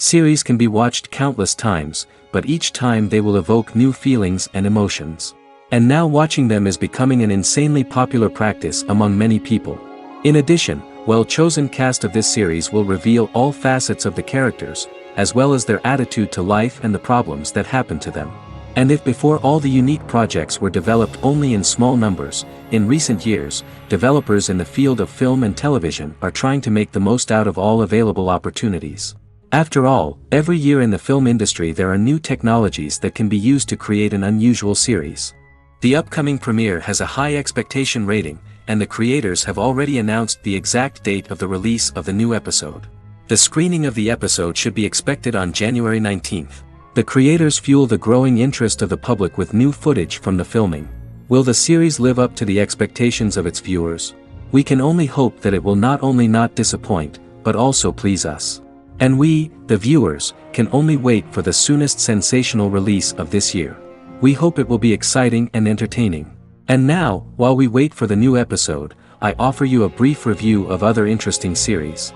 Series can be watched countless times, but each time they will evoke new feelings and emotions. And now watching them is becoming an insanely popular practice among many people. In addition, well-chosen cast of this series will reveal all facets of the characters, as well as their attitude to life and the problems that happen to them. And if before all the unique projects were developed only in small numbers, in recent years, developers in the field of film and television are trying to make the most out of all available opportunities. After all, every year in the film industry there are new technologies that can be used to create an unusual series. The upcoming premiere has a high expectation rating, and the creators have already announced the exact date of the release of the new episode. The screening of the episode should be expected on January 19th. The creators fuel the growing interest of the public with new footage from the filming. Will the series live up to the expectations of its viewers? We can only hope that it will not only not disappoint, but also please us. And we, the viewers, can only wait for the soonest sensational release of this year. We hope it will be exciting and entertaining. And now, while we wait for the new episode, I offer you a brief review of other interesting series.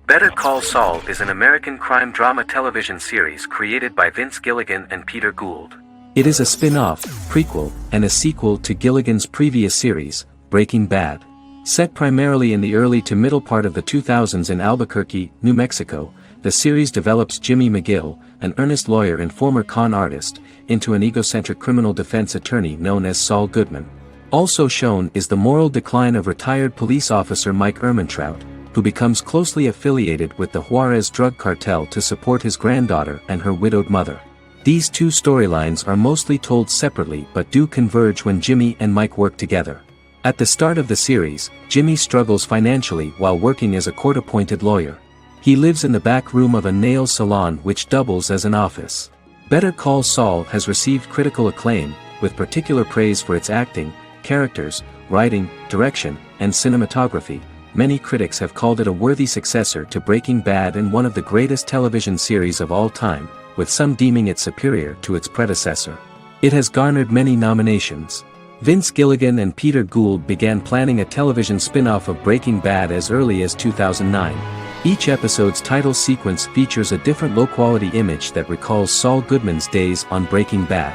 Better Call Saul is an American crime drama television series created by Vince Gilligan and Peter Gould. It is a spin-off, prequel, and a sequel to Gilligan's previous series, Breaking Bad. Set primarily in the early to middle part of the 2000s in Albuquerque, New Mexico, the series develops Jimmy McGill, an earnest lawyer and former con artist, into an egocentric criminal defense attorney known as Saul Goodman. Also shown is the moral decline of retired police officer Mike Ehrmantraut, who becomes closely affiliated with the Juarez drug cartel to support his granddaughter and her widowed mother. These two storylines are mostly told separately but do converge when Jimmy and Mike work together. At the start of the series, Jimmy struggles financially while working as a court-appointed lawyer. He lives in the back room of a nail salon which doubles as an office. Better Call Saul has received critical acclaim, with particular praise for its acting, characters, writing, direction, and cinematography. Many critics have called it a worthy successor to Breaking Bad and one of the greatest television series of all time, with some deeming it superior to its predecessor. It has garnered many nominations. Vince Gilligan and Peter Gould began planning a television spin-off of Breaking Bad as early as 2009. Each episode's title sequence features a different low-quality image that recalls Saul Goodman's days on Breaking Bad.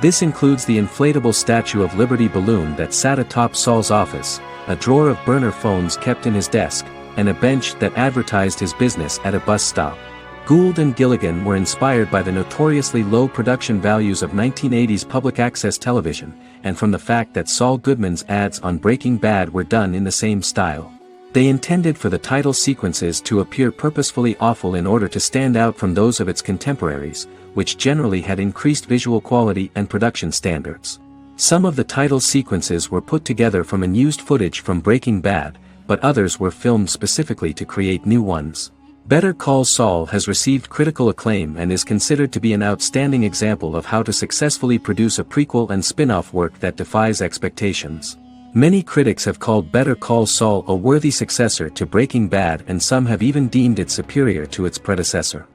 This includes the inflatable Statue of Liberty balloon that sat atop Saul's office, a drawer of burner phones kept in his desk, and a bench that advertised his business at a bus stop. Gould and Gilligan were inspired by the notoriously low production values of 1980s public access television, and from the fact that Saul Goodman's ads on Breaking Bad were done in the same style. They intended for the title sequences to appear purposefully awful in order to stand out from those of its contemporaries, which generally had increased visual quality and production standards. Some of the title sequences were put together from unused footage from Breaking Bad, but others were filmed specifically to create new ones. Better Call Saul has received critical acclaim and is considered to be an outstanding example of how to successfully produce a prequel and spin-off work that defies expectations. Many critics have called Better Call Saul a worthy successor to Breaking Bad, and some have even deemed it superior to its predecessor.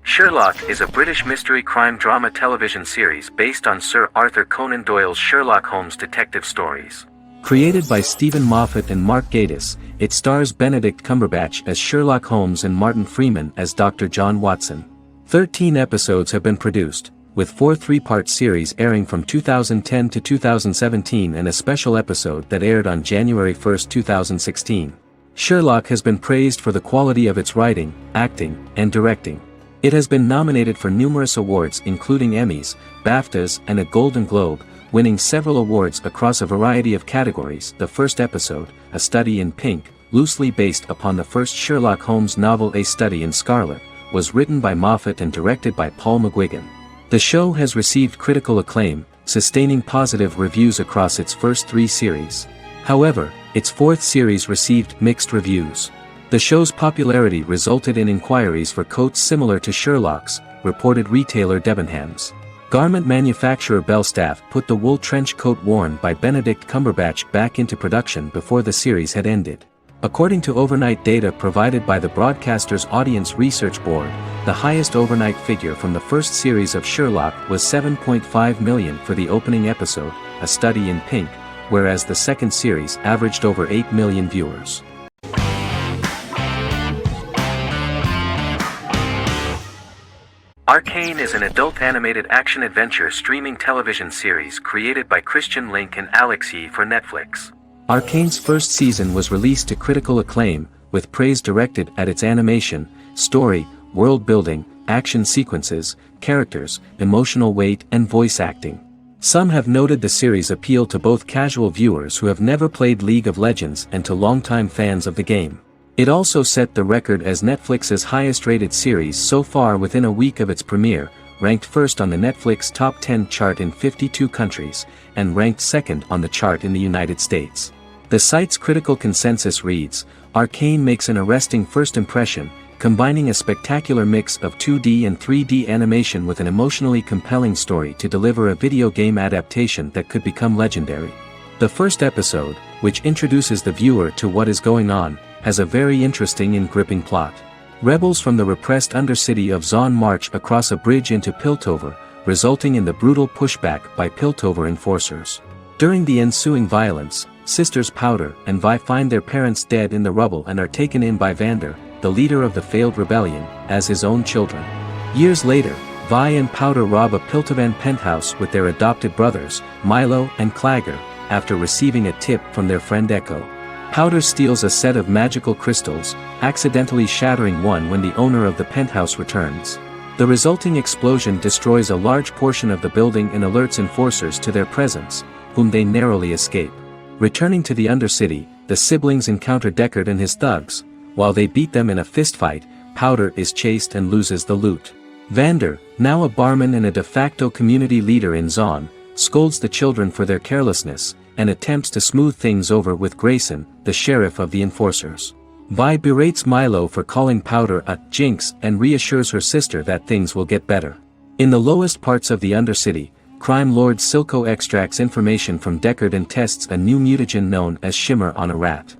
Sherlock is a British mystery crime drama television series based on Sir Arthur Conan Doyle's Sherlock Holmes detective stories. Created by Stephen Moffat and Mark Gatiss, it stars Benedict Cumberbatch as Sherlock Holmes and Martin Freeman as Dr. John Watson. 13 episodes have been produced, with 4 three-part series airing from 2010 to 2017 and a special episode that aired on January 1, 2016. Sherlock has been praised for the quality of its writing, acting, and directing. It has been nominated for numerous awards including Emmys, BAFTAs, and a Golden Globe, winning several awards across a variety of categories. The first episode, A Study in Pink, loosely based upon the first Sherlock Holmes novel A Study in Scarlet, was written by Moffat and directed by Paul McGuigan. The show has received critical acclaim, sustaining positive reviews across its first 3 series. However, its 4th series received mixed reviews. The show's popularity resulted in inquiries for coats similar to Sherlock's, reported retailer Debenhams. Garment manufacturer Belstaff put the wool trench coat worn by Benedict Cumberbatch back into production before the series had ended. According to overnight data provided by the broadcaster's Audience Research Board, The highest overnight figure from the first series of Sherlock was 7.5 million for the opening episode, A Study in Pink, whereas the second series averaged over 8 million viewers. Arcane is an adult animated action-adventure streaming television series created by Christian Link and Alex Yee for Netflix. Arcane's first season was released to critical acclaim, with praise directed at its animation, story, world building, action sequences, characters, emotional weight and voice acting. Some have noted the series appeal to both casual viewers who have never played League of Legends and to longtime fans of the game. It also set the record as Netflix's highest-rated series so far within a week of its premiere, ranked first on the Netflix Top 10 chart in 52 countries, and ranked second on the chart in the United States. The site's critical consensus reads, "Arcane makes an arresting first impression, combining a spectacular mix of 2D and 3D animation with an emotionally compelling story to deliver a video game adaptation that could become legendary." The first episode, which introduces the viewer to what is going on, has a very interesting and gripping plot. Rebels from the repressed undercity of Zon march across a bridge into Piltover, resulting in the brutal pushback by Piltover enforcers. During the ensuing violence, sisters Powder and Vi find their parents dead in the rubble and are taken in by Vander, the leader of the failed rebellion, as his own children. Years later, Vi and Powder rob a Piltovan penthouse with their adopted brothers, Milo and Clagger, after receiving a tip from their friend Echo. Powder steals a set of magical crystals, accidentally shattering one when the owner of the penthouse returns. The resulting explosion destroys a large portion of the building and alerts enforcers to their presence, whom they narrowly escape. Returning to the Undercity, the siblings encounter Deckard and his thugs. While they beat them in a fistfight, Powder is chased and loses the loot. Vander, now a barman and a de facto community leader in Zon, scolds the children for their carelessness, and attempts to smooth things over with Grayson, the sheriff of the enforcers. Vi berates Milo for calling Powder a jinx and reassures her sister that things will get better. In the lowest parts of the Undercity, crime lord Silco extracts information from Deckard and tests a new mutagen known as Shimmer on a rat.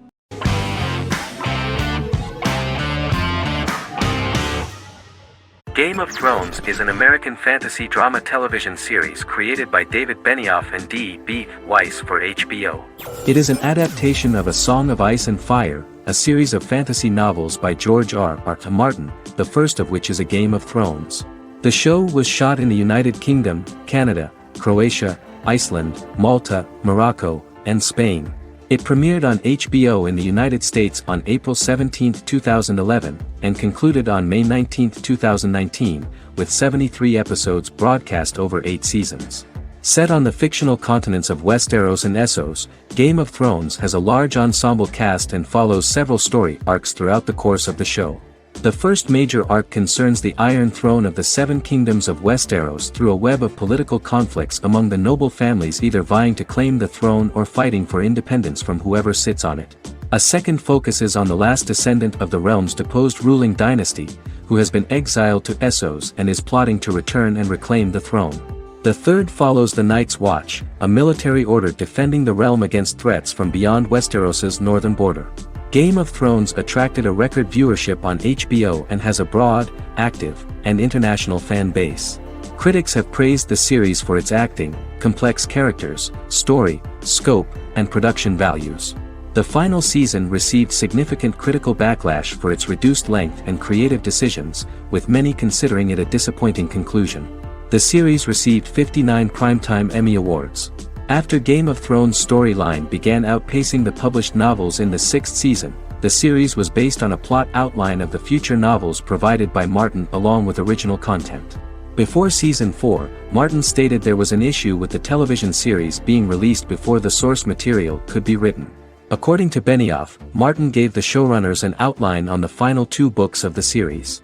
Game of Thrones is an American fantasy drama television series created by David Benioff and D.B. Weiss for HBO. It is an adaptation of A Song of Ice and Fire, a series of fantasy novels by George R.R. Martin, the first of which is A Game of Thrones. The show was shot in the United Kingdom, Canada, Croatia, Iceland, Malta, Morocco, and Spain. It premiered on HBO in the United States on April 17, 2011, and concluded on May 19, 2019, with 73 episodes broadcast over 8 seasons. Set on the fictional continents of Westeros and Essos, Game of Thrones has a large ensemble cast and follows several story arcs throughout the course of the show. The first major arc concerns the Iron Throne of the Seven Kingdoms of Westeros through a web of political conflicts among the noble families either vying to claim the throne or fighting for independence from whoever sits on it. A second focuses on the last descendant of the realm's deposed ruling dynasty, who has been exiled to Essos and is plotting to return and reclaim the throne. The third follows the Night's Watch, a military order defending the realm against threats from beyond Westeros's northern border. Game of Thrones attracted a record viewership on HBO and has a broad, active, and international fan base. Critics have praised the series for its acting, complex characters, story, scope, and production values. The final season received significant critical backlash for its reduced length and creative decisions, with many considering it a disappointing conclusion. The series received 59 Primetime Emmy Awards. After Game of Thrones' storyline began outpacing the published novels in the 6th season, the series was based on a plot outline of the future novels provided by Martin along with original content. Before Season 4, Martin stated there was an issue with the television series being released before the source material could be written. According to Benioff, Martin gave the showrunners an outline on the final 2 books of the series.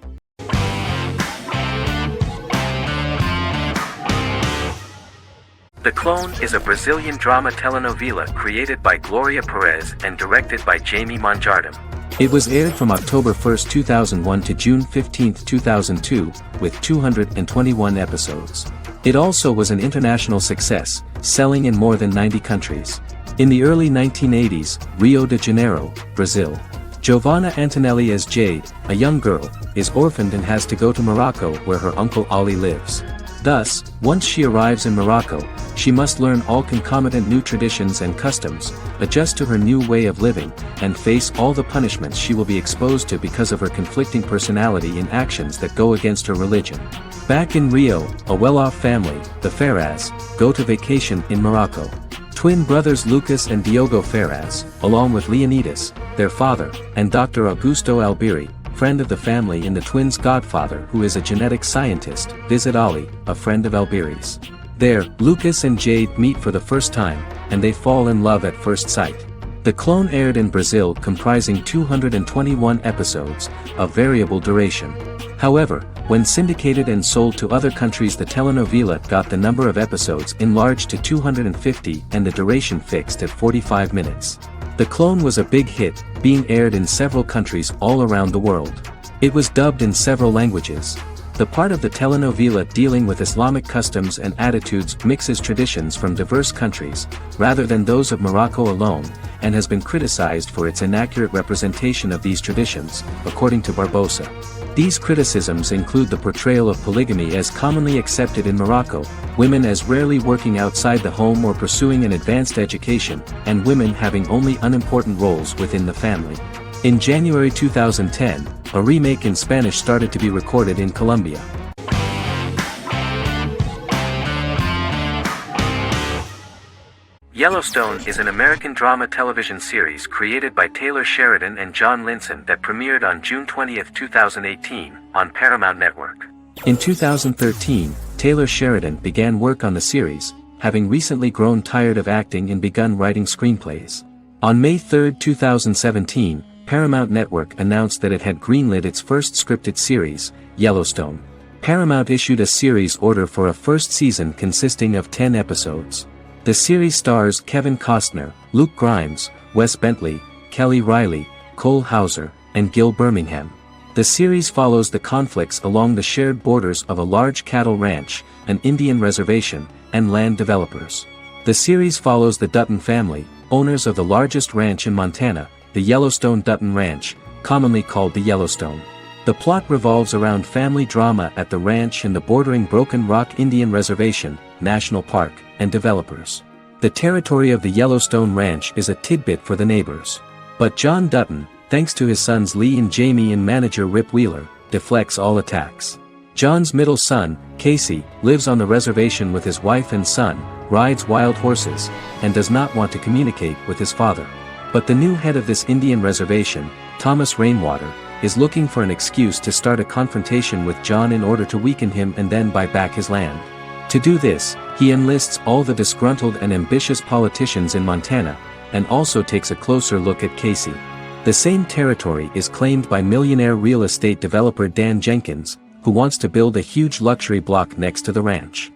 The Clone is a Brazilian drama telenovela created by Gloria Perez and directed by Jamie Monjardim. It was aired from October 1, 2001 to June 15, 2002, with 221 episodes. It also was an international success, selling in more than 90 countries. In the early 1980s, Rio de Janeiro, Brazil. Giovanna Antonelli as Jade, a young girl, is orphaned and has to go to Morocco where her uncle Ali lives. Thus, once she arrives in Morocco, she must learn all concomitant new traditions and customs, adjust to her new way of living, and face all the punishments she will be exposed to because of her conflicting personality and actions that go against her religion. Back in Rio, a well-off family, the Ferraz, go to vacation in Morocco. Twin brothers Lucas and Diogo Ferraz, along with Leonidas, their father, and Dr. Augusto Albiri, friend of the family and the twins' godfather who is a genetic scientist, visit Ali, a friend of Albiri's. There, Lucas and Jade meet for the first time, and they fall in love at first sight. The clone aired in Brazil comprising 221 episodes, of variable duration. However, when syndicated and sold to other countries, the telenovela got the number of episodes enlarged to 250 and the duration fixed at 45 minutes. The clone was a big hit, being aired in several countries all around the world. It was dubbed in several languages. The part of the telenovela dealing with Islamic customs and attitudes mixes traditions from diverse countries, rather than those of Morocco alone, and has been criticized for its inaccurate representation of these traditions, according to Barbosa. These criticisms include the portrayal of polygamy as commonly accepted in Morocco, women as rarely working outside the home or pursuing an advanced education, and women having only unimportant roles within the family. In January 2010, a remake in Spanish started to be recorded in Colombia. Yellowstone is an American drama television series created by Taylor Sheridan and John Linson that premiered on June 20, 2018, on Paramount Network. In 2013, Taylor Sheridan began work on the series, having recently grown tired of acting and begun writing screenplays. On May 3, 2017, Paramount Network announced that it had greenlit its first scripted series, Yellowstone. Paramount issued a series order for a first season consisting of 10 episodes. The series stars Kevin Costner, Luke Grimes, Wes Bentley, Kelly Riley, Cole Hauser, and Gil Birmingham. The series follows the conflicts along the shared borders of a large cattle ranch, an Indian reservation, and land developers. The series follows the Dutton family, owners of the largest ranch in Montana, the Yellowstone Dutton Ranch, commonly called the Yellowstone. The plot revolves around family drama at the ranch and the bordering Broken Rock Indian Reservation, National Park, and developers. The territory of the Yellowstone Ranch is a tidbit for the neighbors. But John Dutton, thanks to his sons Lee and Jamie and manager Rip Wheeler, deflects all attacks. John's middle son, Casey, lives on the reservation with his wife and son, rides wild horses, and does not want to communicate with his father. But the new head of this Indian reservation, Thomas Rainwater, is looking for an excuse to start a confrontation with John in order to weaken him and then buy back his land. To do this, he enlists all the disgruntled and ambitious politicians in Montana, and also takes a closer look at Casey. The same territory is claimed by millionaire real estate developer Dan Jenkins, who wants to build a huge luxury block next to the ranch.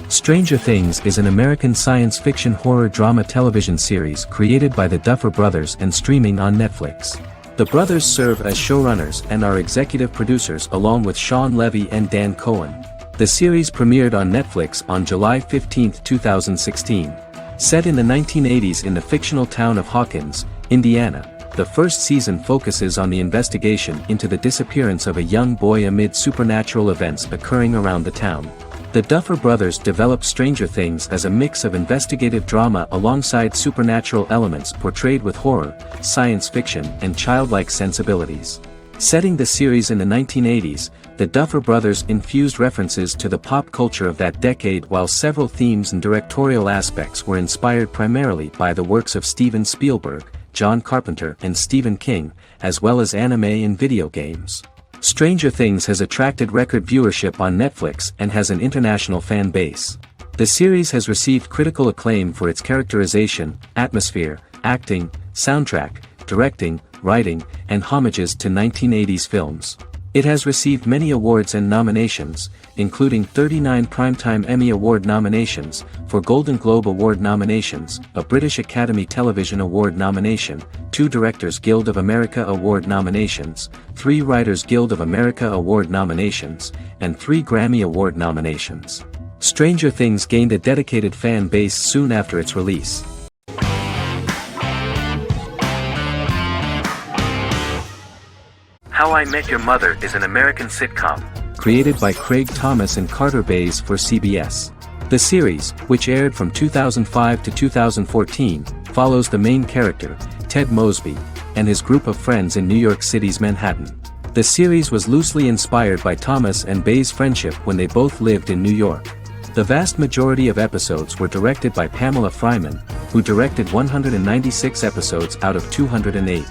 Stranger Things is an American science fiction horror drama television series created by the Duffer Brothers and streaming on Netflix. The brothers serve as showrunners and are executive producers along with Sean Levy and Dan Cohen. The series premiered on Netflix on July 15, 2016. Set in the 1980s in the fictional town of Hawkins, Indiana, the first season focuses on the investigation into the disappearance of a young boy amid supernatural events occurring around the town. The Duffer Brothers developed Stranger Things as a mix of investigative drama alongside supernatural elements portrayed with horror, science fiction, and childlike sensibilities. Setting the series in the 1980s, the Duffer Brothers infused references to the pop culture of that decade, while several themes and directorial aspects were inspired primarily by the works of Steven Spielberg, John Carpenter, and Stephen King, as well as anime and video games. Stranger Things has attracted record viewership on Netflix and has an international fan base. The series has received critical acclaim for its characterization, atmosphere, acting, soundtrack, directing, writing, and homages to 1980s films. It has received many awards and nominations, including 39 Primetime Emmy Award nominations, 4 Golden Globe Award nominations, a British Academy Television Award nomination, 2 Directors Guild of America Award nominations, 3 Writers Guild of America Award nominations, and 3 Grammy Award nominations. Stranger Things gained a dedicated fan base soon after its release. How I Met Your Mother is an American sitcom, created by Craig Thomas and Carter Bays for CBS. The series, which aired from 2005 to 2014, follows the main character, Ted Mosby, and his group of friends in New York City's Manhattan. The series was loosely inspired by Thomas and Bays' friendship when they both lived in New York. The vast majority of episodes were directed by Pamela Fryman, who directed 196 episodes out of 208.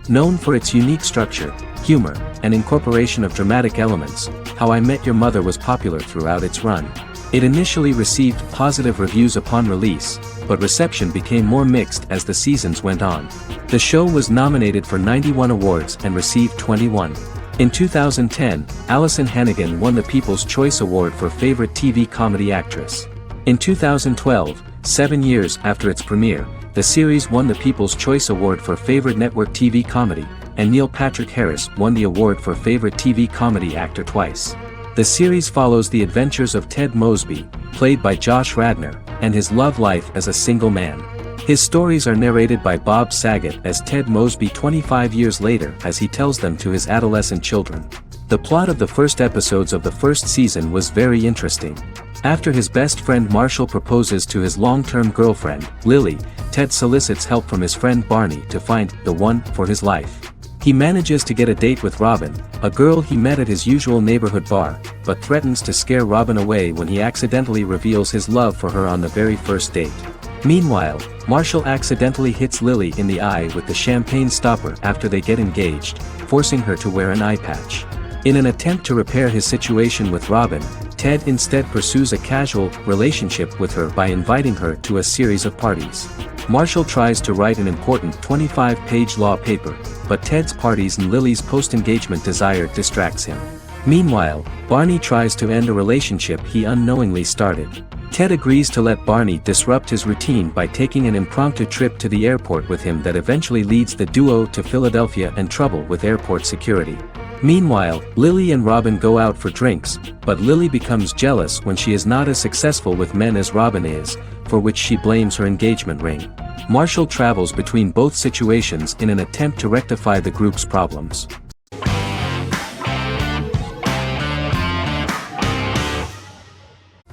Known for its unique structure, humor, and incorporation of dramatic elements, How I Met Your Mother was popular throughout its run. It initially received positive reviews upon release, but reception became more mixed as the seasons went on. The show was nominated for 91 awards and received 21. In 2010, Allison Hannigan won the People's Choice Award for Favorite TV Comedy Actress. In 2012, 7 years after its premiere, the series won the People's Choice Award for Favorite Network TV Comedy, and Neil Patrick Harris won the award for Favorite TV Comedy Actor twice. The series follows the adventures of Ted Mosby, played by Josh Radnor, and his love life as a single man. His stories are narrated by Bob Saget as Ted Mosby 25 years later as he tells them to his adolescent children. The plot of the first episodes of the first season was very interesting. After his best friend Marshall proposes to his long-term girlfriend, Lily, Ted solicits help from his friend Barney to find the one for his life. He manages to get a date with Robin, a girl he met at his usual neighborhood bar, but threatens to scare Robin away when he accidentally reveals his love for her on the very first date. Meanwhile, Marshall accidentally hits Lily in the eye with the champagne stopper after they get engaged, forcing her to wear an eye patch. In an attempt to repair his situation with Robin, Ted instead pursues a casual relationship with her by inviting her to a series of parties. Marshall tries to write an important 25-page law paper, but Ted's parties and Lily's post-engagement desire distracts him. Meanwhile, Barney tries to end a relationship he unknowingly started. Ted agrees to let Barney disrupt his routine by taking an impromptu trip to the airport with him that eventually leads the duo to Philadelphia and trouble with airport security. Meanwhile, Lily and Robin go out for drinks, but Lily becomes jealous when she is not as successful with men as Robin is, for which she blames her engagement ring. Marshall travels between both situations in an attempt to rectify the group's problems.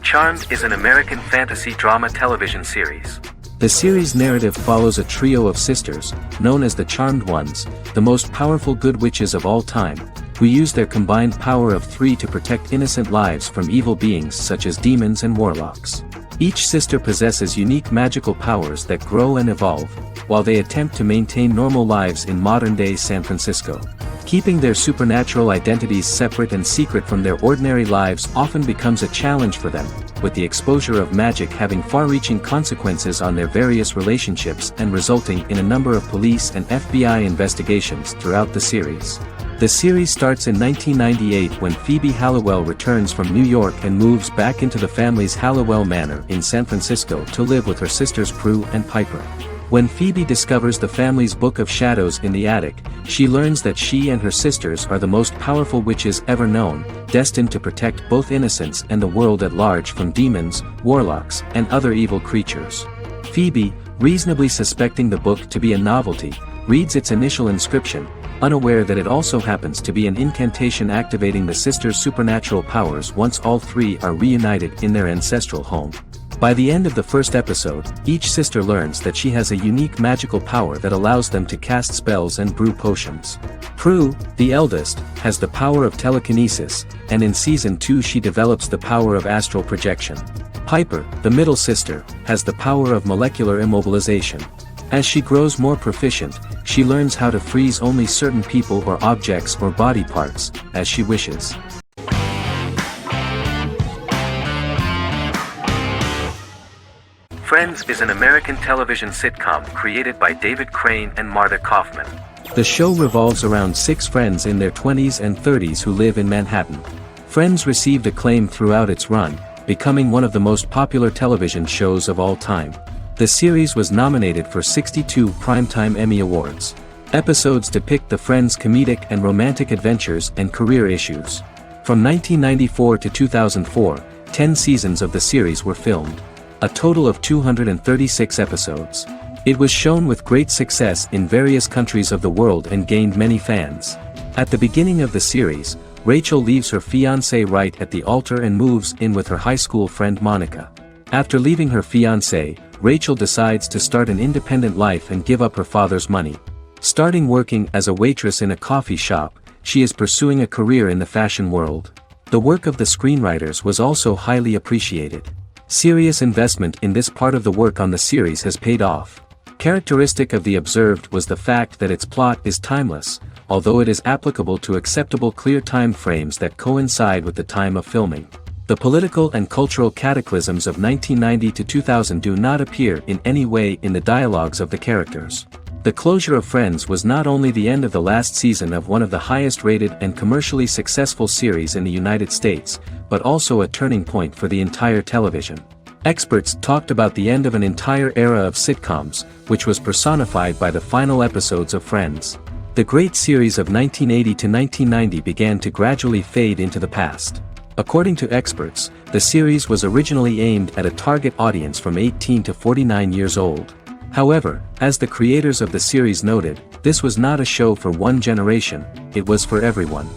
Charmed is an American fantasy drama television series. The series' narrative follows a trio of sisters, known as the Charmed Ones, the most powerful good witches of all time, who use their combined power of 3 to protect innocent lives from evil beings such as demons and warlocks. Each sister possesses unique magical powers that grow and evolve, while they attempt to maintain normal lives in modern-day San Francisco. Keeping their supernatural identities separate and secret from their ordinary lives often becomes a challenge for them, with the exposure of magic having far-reaching consequences on their various relationships and resulting in a number of police and FBI investigations throughout the series. The series starts in 1998 when Phoebe Halliwell returns from New York and moves back into the family's Halliwell Manor in San Francisco to live with her sisters Prue and Piper. When Phoebe discovers the family's Book of Shadows in the attic, she learns that she and her sisters are the most powerful witches ever known, destined to protect both innocents and the world at large from demons, warlocks, and other evil creatures. Phoebe, reasonably suspecting the book to be a novelty, reads its initial inscription, unaware that it also happens to be an incantation activating the sisters' supernatural powers once all three are reunited in their ancestral home. By the end of the first episode, each sister learns that she has a unique magical power that allows them to cast spells and brew potions. Prue, the eldest, has the power of telekinesis, and in Season 2 she develops the power of astral projection. Piper, the middle sister, has the power of molecular immobilization. As she grows more proficient, she learns how to freeze only certain people or objects or body parts, as she wishes. Friends is an American television sitcom created by David Crane and Marta Kaufman. The show revolves around 6 friends in their 20s and 30s who live in Manhattan. Friends received acclaim throughout its run, becoming one of the most popular television shows of all time. The series was nominated for 62 Primetime Emmy Awards. Episodes depict the friends' comedic and romantic adventures and career issues. From 1994 to 2004, 10 seasons of the series were filmed. A total of 236 episodes. It was shown with great success in various countries of the world and gained many fans. At the beginning of the series, Rachel leaves her fiancé right at the altar and moves in with her high school friend Monica. After leaving her fiancé, Rachel decides to start an independent life and give up her father's money. Starting working as a waitress in a coffee shop, she is pursuing a career in the fashion world. The work of the screenwriters was also highly appreciated. Serious investment in this part of the work on the series has paid off. Characteristic of The Observed was the fact that its plot is timeless, although it is applicable to acceptable clear time frames that coincide with the time of filming. The political and cultural cataclysms of 1990 to 2000 do not appear in any way in the dialogues of the characters. The closure of Friends was not only the end of the last season of one of the highest-rated and commercially successful series in the United States, but also a turning point for the entire television. Experts talked about the end of an entire era of sitcoms, which was personified by the final episodes of Friends. The great series of 1980 to 1990 began to gradually fade into the past. According to experts, the series was originally aimed at a target audience from 18 to 49 years old. However, as the creators of the series noted, this was not a show for one generation, it was for everyone.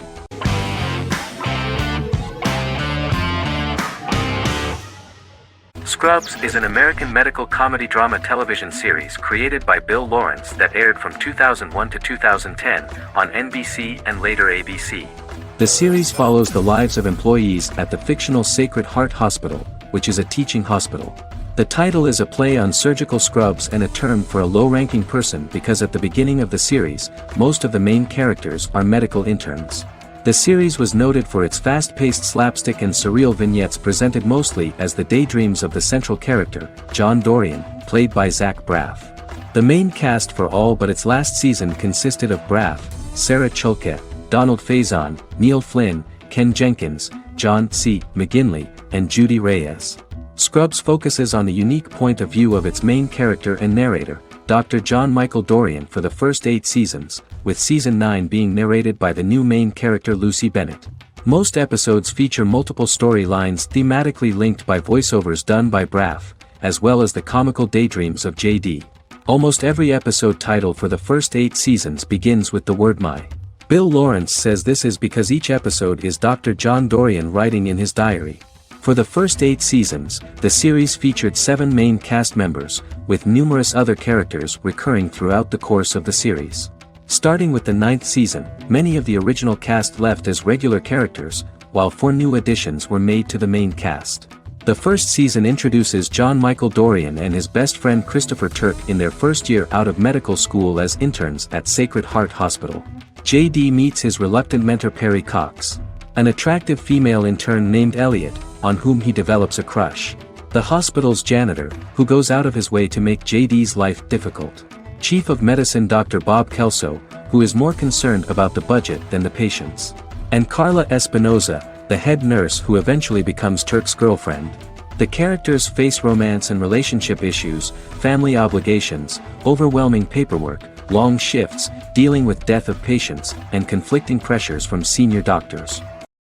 Scrubs is an American medical comedy drama television series created by Bill Lawrence that aired from 2001 to 2010 on NBC and later ABC. The series follows the lives of employees at the fictional Sacred Heart Hospital, which is a teaching hospital. The title is a play on surgical scrubs and a term for a low-ranking person because at the beginning of the series, most of the main characters are medical interns. The series was noted for its fast-paced slapstick and surreal vignettes presented mostly as the daydreams of the central character, John Dorian, played by Zach Braff. The main cast for all but its last season consisted of Braff, Sarah Chalke, Donald Faison, Neil Flynn, Ken Jenkins, John C. McGinley, and Judy Reyes. Scrubs focuses on the unique point of view of its main character and narrator, Dr. John Michael Dorian for the first 8 seasons, with season 9 being narrated by the new main character Lucy Bennett. Most episodes feature multiple storylines thematically linked by voiceovers done by Braff, as well as the comical daydreams of J.D. Almost every episode title for the first 8 seasons begins with the word my. Bill Lawrence says this is because each episode is Dr. John Dorian writing in his diary. For the first 8 seasons, the series featured 7 main cast members, with numerous other characters recurring throughout the course of the series. Starting with the 9th season, many of the original cast left as regular characters, while 4 new additions were made to the main cast. The first season introduces John Michael Dorian and his best friend Christopher Turk in their first year out of medical school as interns at Sacred Heart Hospital. J.D. meets his reluctant mentor Perry Cox, an attractive female intern named Elliot, on whom he develops a crush. The hospital's janitor, who goes out of his way to make J.D.'s life difficult. Chief of Medicine Dr. Bob Kelso, who is more concerned about the budget than the patients. And Carla Espinoza, the head nurse who eventually becomes Turk's girlfriend. The characters face romance and relationship issues, family obligations, overwhelming paperwork, long shifts, dealing with death of patients, and conflicting pressures from senior doctors.